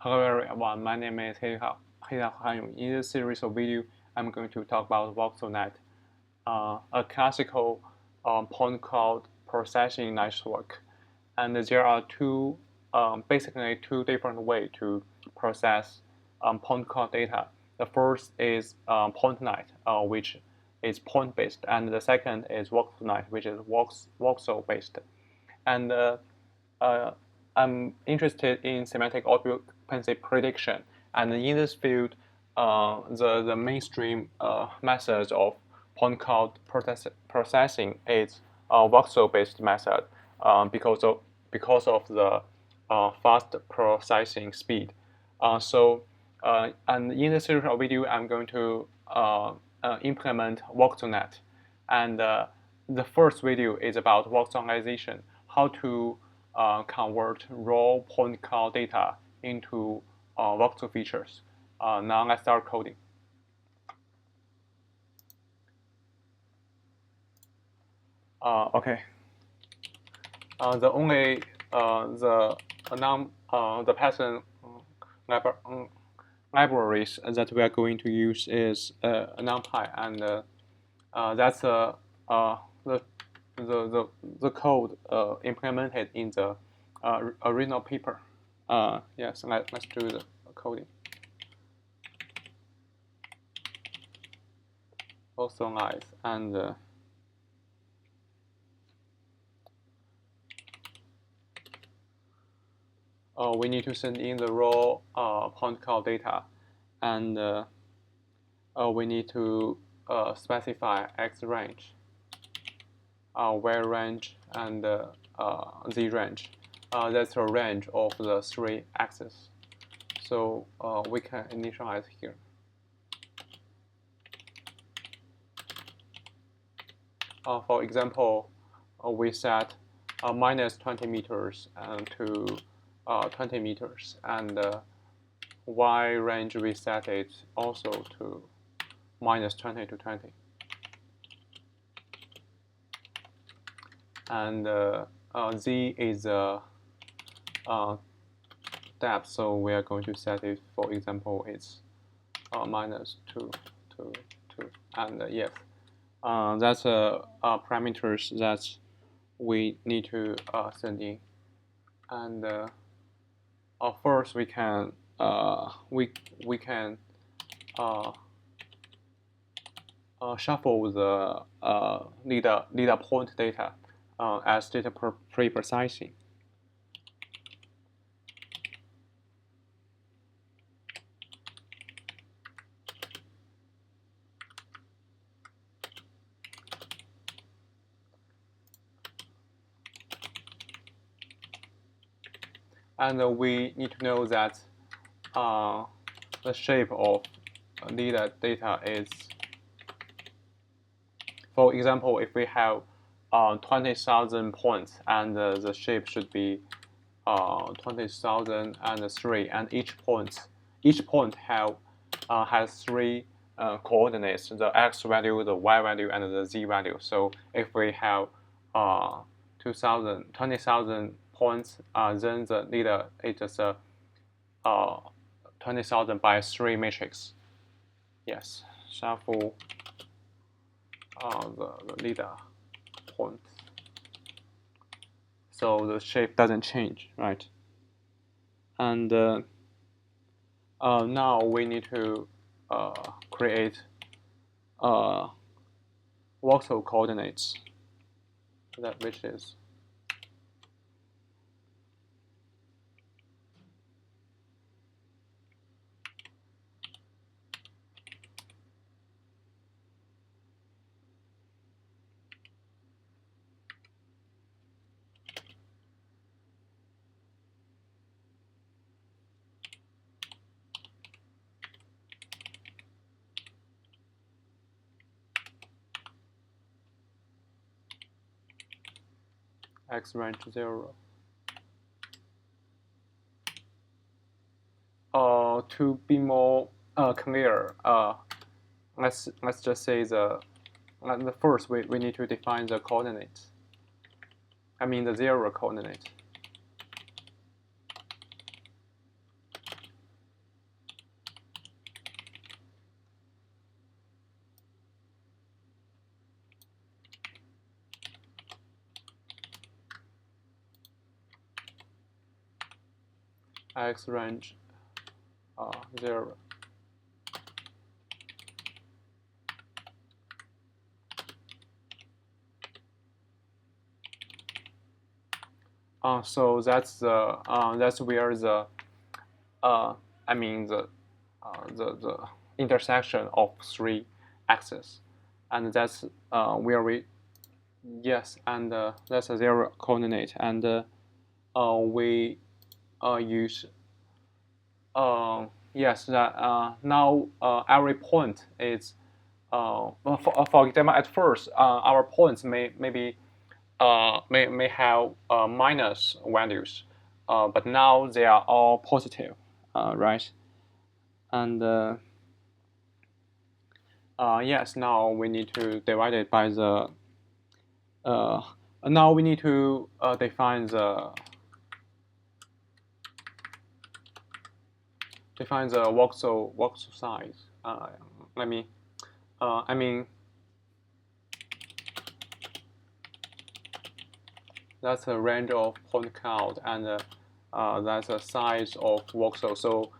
Hello everyone, my name is Heihao. In this series of video, I'm going to talk about VoxelNet, a classical point cloud processing network. And there are basically two different ways to process point cloud data. The first is PointNet, which is point-based, and the second is VoxelNet, which is voxel-based. And I'm interested in semantic occupancy prediction, and in this field, the mainstream methods of point cloud processing is voxel-based method because of the fast processing speed. And in this series of video, I'm going to implement VoxelNet, and the first video is about voxelization, how to convert raw point cloud data into voxel features. Now let's start coding. Okay. The only the Python libraries that we are going to use is NumPy, and that's the code implemented in the original paper. Yes, let's do the coding. Also nice, and we need to send in the raw point cloud data, and we need to specify X range, Y range, and Z range. That's a range of the three axes. So we can initialize here. For example, we set minus 20 meters to 20 meters, and Y range we set it also to minus 20 to 20. And Z is the depth, so we are going to set it, for example, it's minus 2 to 2. And yes, that's parameters that we need to send in. And first we can shuffle the data point data as data pre-processing. And we need to know that the shape of data is, for example, if we have 20,000 points, and the shape should be 20,003, and each point has three coordinates: the x value, the y value, and the z value. So if we have 20,000 points, then the data is just a 20,000 by 3 matrix. Yes, shuffle the data point, so the shape doesn't change, right? And now we need to create voxel coordinates, which is X range 0. To be more clear, let's just say the first we need to define the coordinates. I mean the 0 coordinate. x range 0. So that's where the I mean the intersection of three axes, and that's where we and that's a 0 coordinate, and we use that now every point is for example, at first our points may have minus values, but now they are all positive, right? And yes, now we need to divide it by the. Now we need to define the voxel size. Let me. I mean. That's a range of point cloud, and that's the size of voxel. So,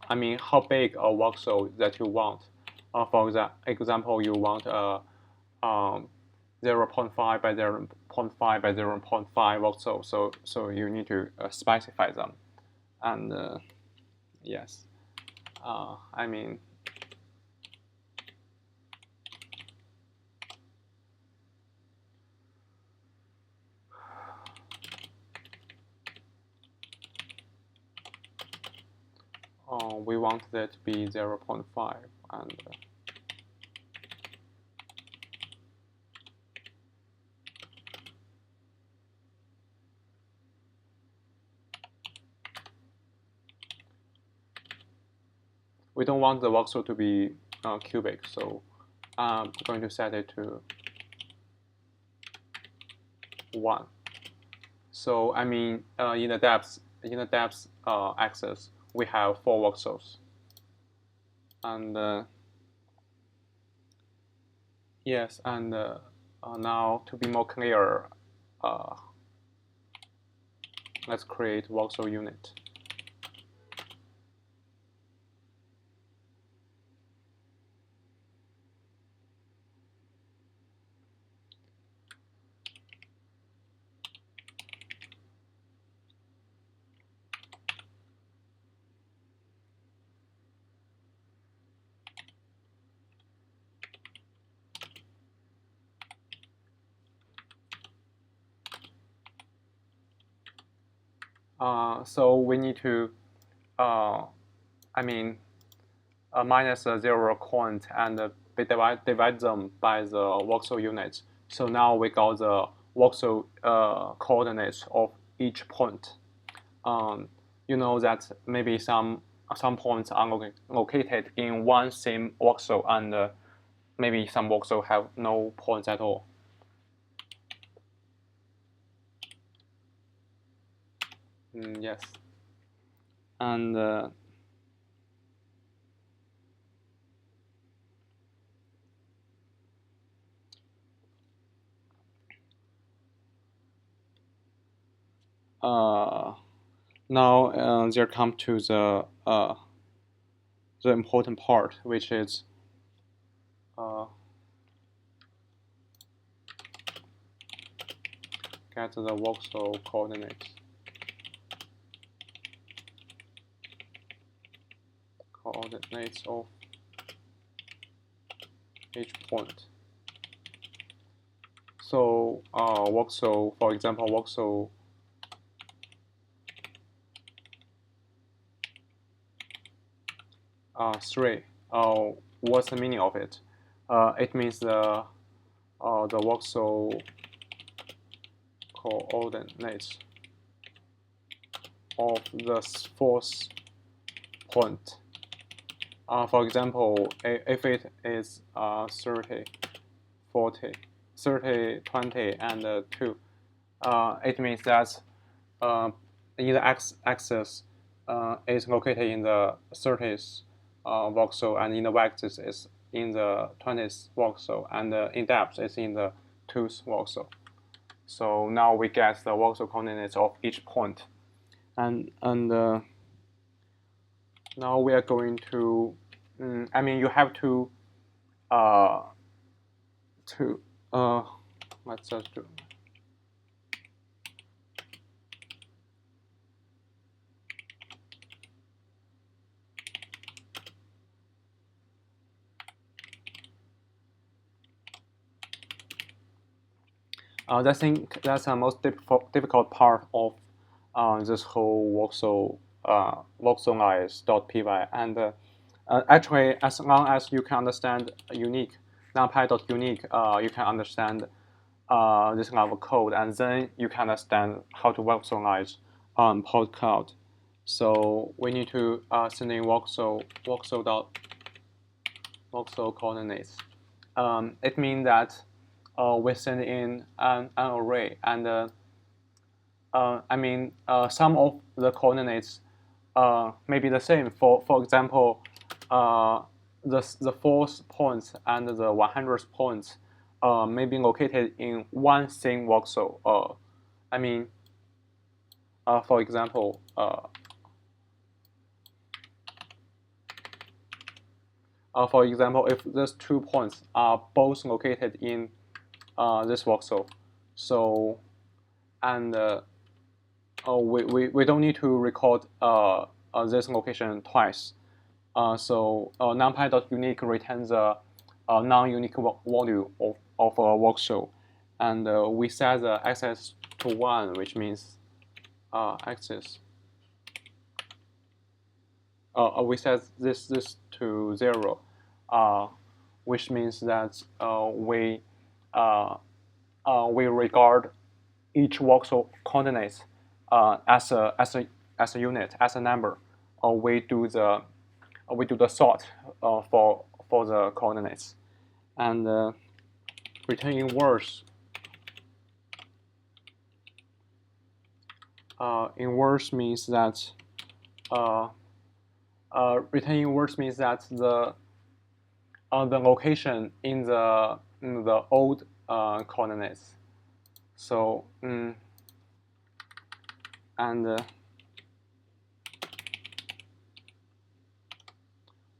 I mean, how big a voxel that you want? For example, you want a 0.5 by 0.5 by 0.5 voxel. So you need to specify them, and yes, I mean. We want that to be 0.5, and we don't want the voxel to be cubic, so I'm going to set it to 1. So I mean, in the depth axis, we have 4 voxels, and yes, and now to be more clear, let's create voxel unit. So we need to, I mean, minus a 0 point and divide them by the voxel units. So now we got the voxel coordinates of each point. You know that maybe some points are located in one same voxel, and maybe some voxel have no points at all. Yes, and now there come to the important part, which is get the voxel coordinates. Coordinates of each point. So voxel, for example, voxel 3. What's the meaning of it? It means the voxel coordinates of the fourth point. For example, if it is 30, 40, 30, 20, and 2, it means that in the x-axis is located in the 30th voxel, and in the y-axis is in the 20th voxel, and in depth is in the 2th voxel. So now we get the voxel coordinates of each point, and Now we are going to, I mean, you have to, to, let's just do. I think that's the most difficult part of this whole voxelize.py. And actually, as long as you can understand unique, numpy.unique, you can understand this kind of code, and then you can understand how to voxelize pod cloud. So we need to send in voxel coordinates. It means that we send in an array, and I mean some of the coordinates may be the same. For example, the 4th point and the 100th point may be located in one same voxel. I mean, for example, if these 2 points are both located in this voxel, so and we don't need to record this location twice. So numpy.unique returns a non-unique value of a voxel, and we set the access to 1, which means access. We set this to 0, which means that we regard each voxel coordinates as a unit, as a number. We do the sort for the coordinates, and return inverse. Inverse means that return inverse means that the location in the old coordinates. So and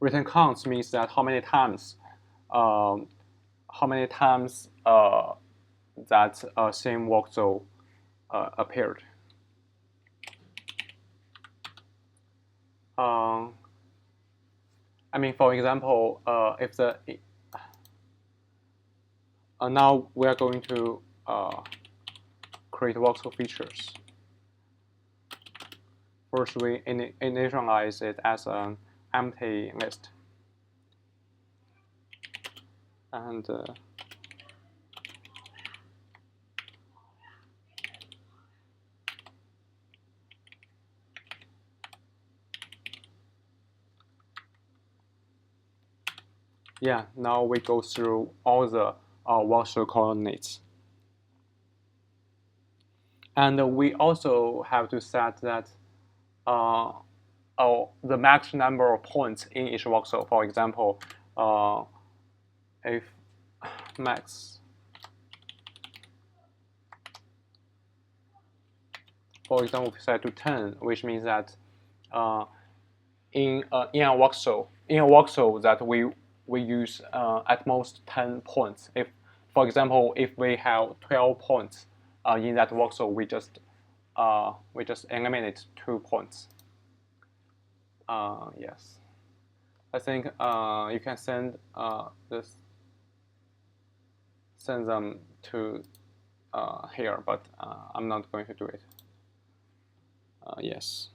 return counts means that how many times that same voxel appeared. I mean, for example, if the now we are going to create voxel features. First, we initialize it as an empty list, and yeah, now we go through all the voxel coordinates. And we also have to set that the max number of points in each voxel. For example, if max, for example, we set to 10, which means that in a voxel that we use at most 10 points. If, for example, if we have 12 points in that voxel, we just eliminate 2 points. Yes, I think you can send them to here, but I'm not going to do it. Yes.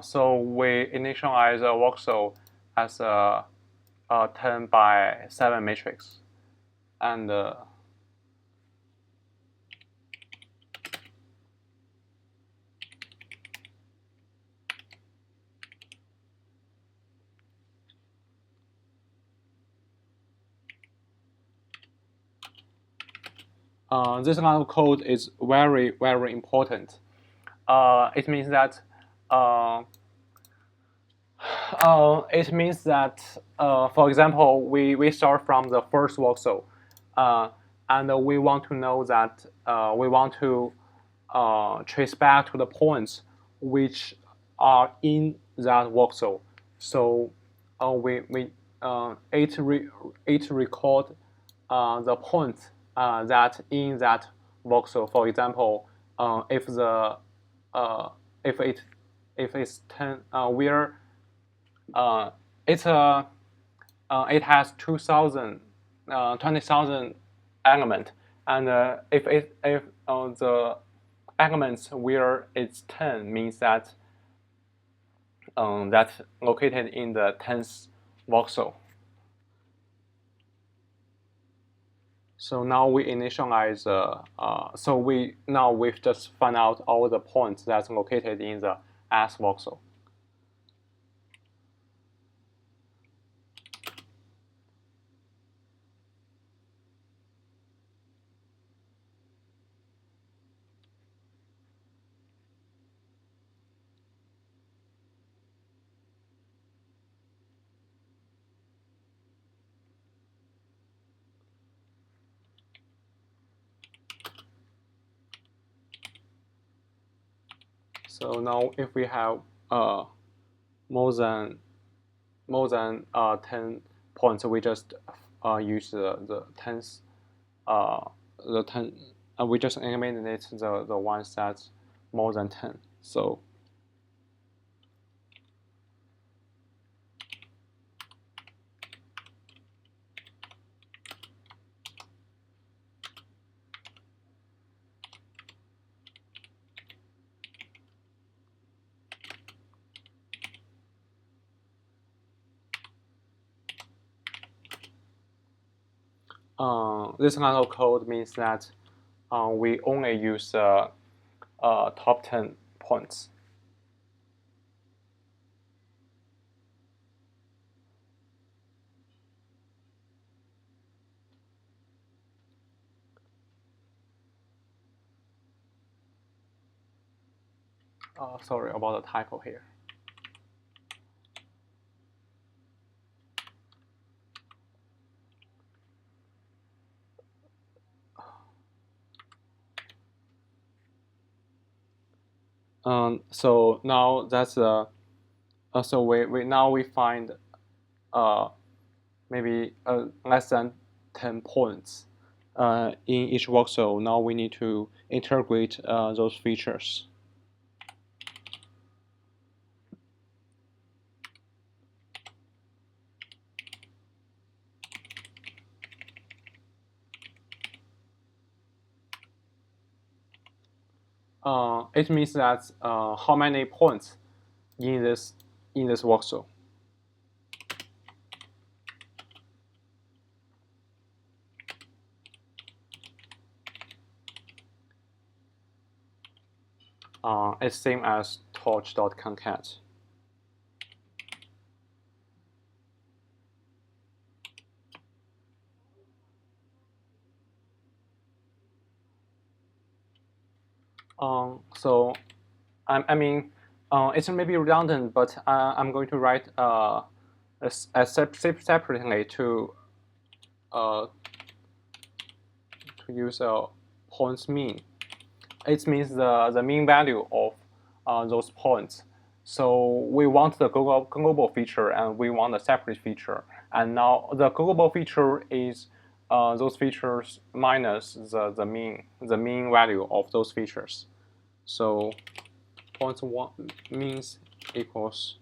So we initialize a voxel as a 10 by 7 matrix. and this kind of code is very, very important. It means that for example, we start from the first voxel, and we want to know that we want to trace back to the points which are in that voxel. So it record the points that in that voxel. For example, if the if it's 10 where it has 20,000 element, and if the elements where it's 10 means that that's located in the 10th voxel. So now we initialize. We've just found out all the points that's located in the S voxel. So now if we have more than 10 points, we just use the 10th we just eliminate the ones that's more than 10. So this kind of code means that we only use top 10 points. Sorry about the typo here. So now that's so we find maybe less than 10 points in each voxel. Now we need to integrate those features. It means that how many points in this voxel. It's same as torch.concat. So I mean, it's maybe redundant, but I'm going to write separately to use a points mean. It means the mean value of those points. So we want the global feature and we want a separate feature. And now the global feature is those features minus the mean value of those features. So points one means equals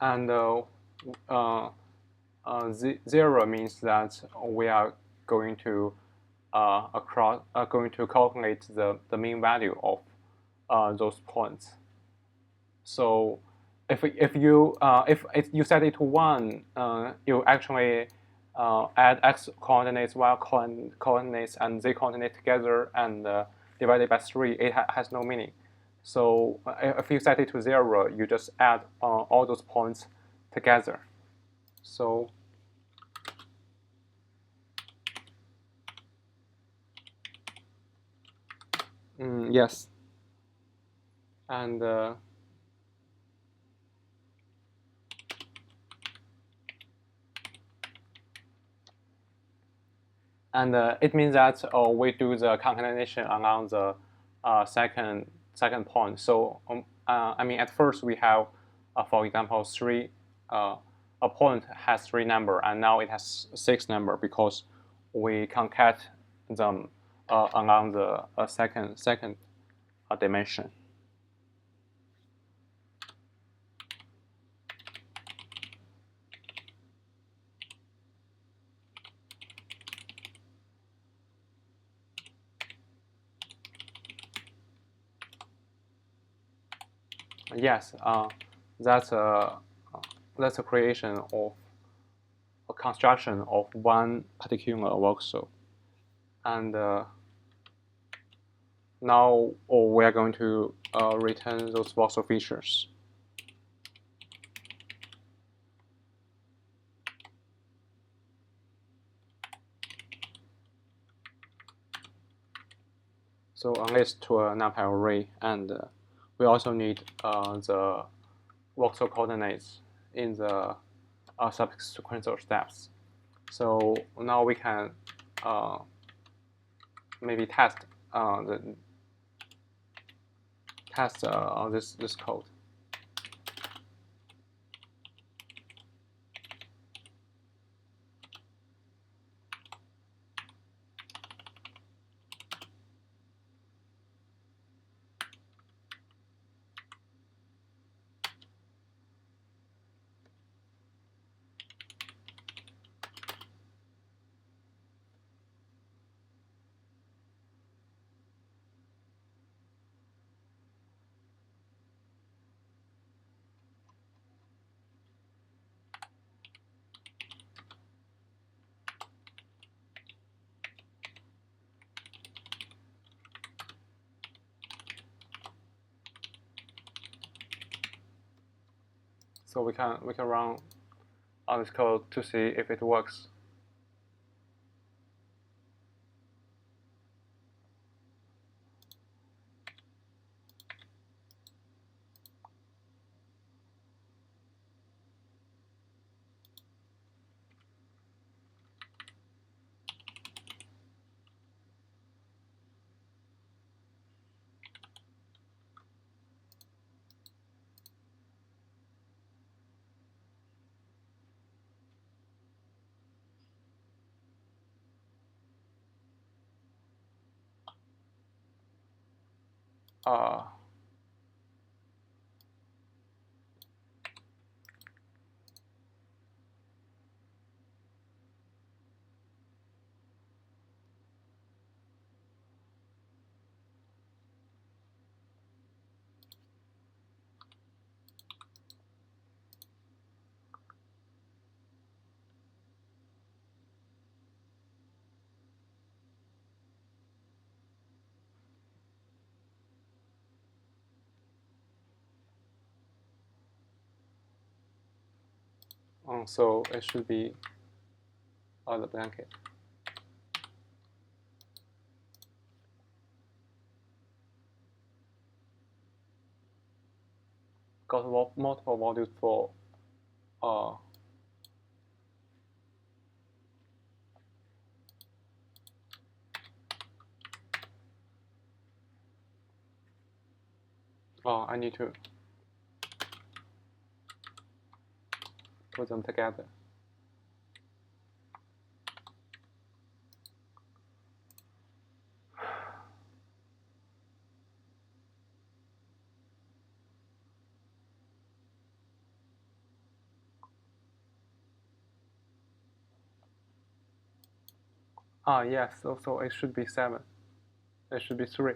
and 0 means that we are going to calculate the mean value of those points. So if you set it to 1, you actually add x coordinates, y coordinates, and z coordinate together and divide it by 3. It has no meaning. So if you set it to 0, you just add all those points together. So yes, and it means that we do the concatenation along the second point. So I mean, at first we have, for example, a point has 3 number, and now it has 6 number because we concat them along the second dimension. Yes, that's a creation of a construction of one particular voxel, and now we are going to return those voxel features. So on list to a numpy array, and we also need the voxel coordinates in the subsequential steps. So now we can maybe test this code. So we can run on this code to see if it works. Uh, so it should be the blanket. Got multiple modules for I need to put them together. Yes, so it should be 7. It should be 3.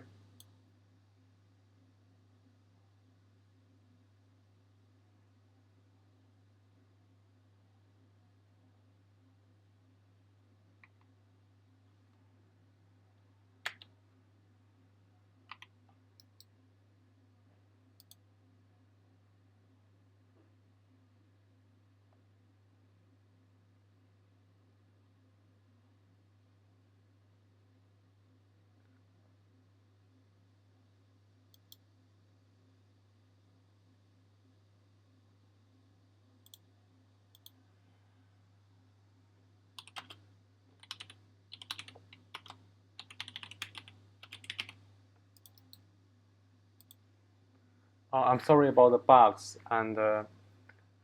I'm sorry about the bugs, and I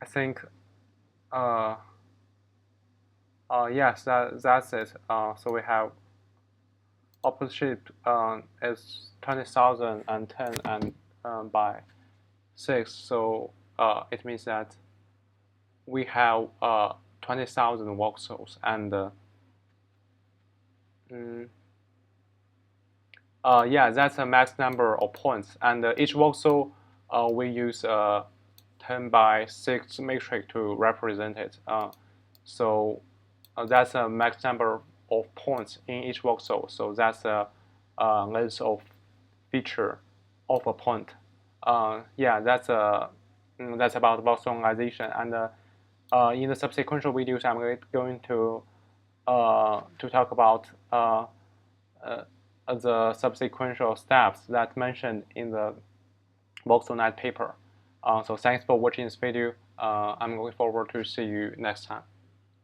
think yes, that's it. So we have opposite is 20,000 and 10 and by 6. So it means that we have 20,000 voxels, and mm, yeah, that's a max number of points. And each voxel we use 10 by 6 matrix to represent it. So that's a max number of points in each voxel. So that's a length of feature of a point. Yeah, that's about voxelization. And in the subsequent videos, I'm going to talk about the subsequent steps that mentioned in the VoxelNet paper. So thanks for watching this video. I'm looking forward to see you next time.